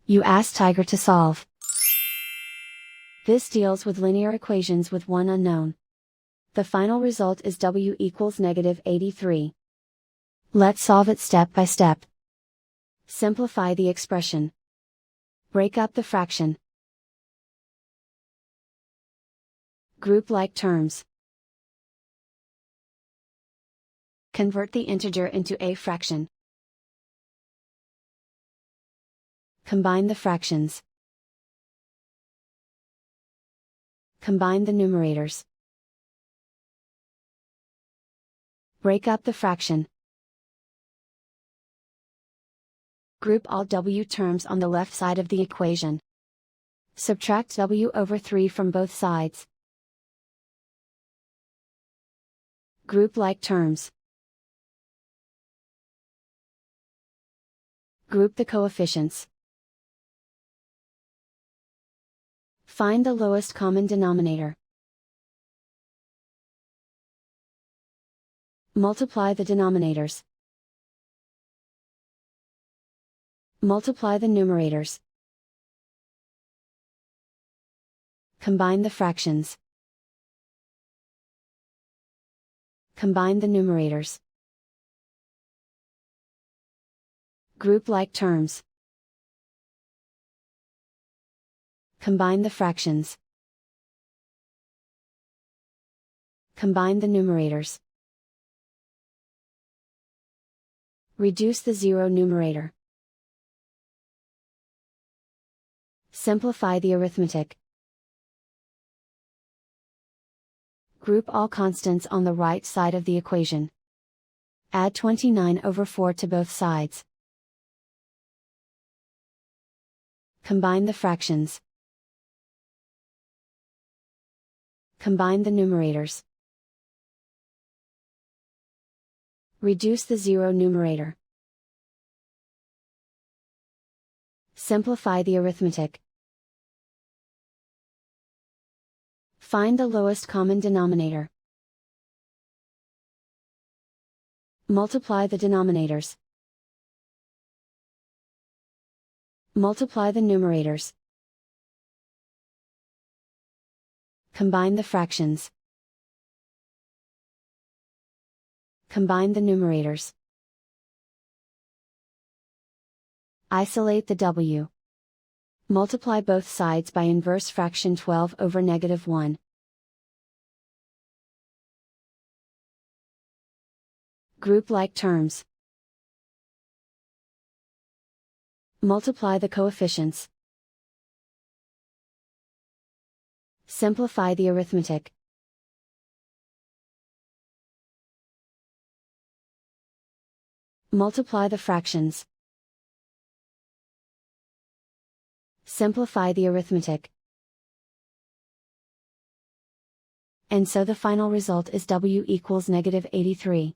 You ask Tiger to solve. This deals with linear equations with one unknown. The final result is w equals -83. Let's solve it step by step. Simplify the expression. Break up the fraction. Group like terms. Convert the integer into a fraction. Combine the fractions. Combine the numerators. Break up the fraction. Group all w terms on the left side of the equation. Subtract w/3 from both sides. Group like terms. Group the coefficients. Find the lowest common denominator. Multiply the denominators. Multiply the numerators. Combine the fractions. Combine the numerators. Group like terms. Combine the fractions. Combine the numerators. Reduce the zero numerator. Simplify the arithmetic. Group all constants on the right side of the equation. Add 29/4 to both sides. Combine the fractions. Combine the numerators. Reduce the zero numerator. Simplify the arithmetic. Find the lowest common denominator. Multiply the denominators. Multiply the numerators. Combine the fractions. Combine the numerators. Isolate the w. Multiply both sides by inverse fraction 12/-1. Group like terms. Multiply the coefficients. Simplify the arithmetic. Multiply the fractions. Simplify the arithmetic. And so the final result is w equals -83.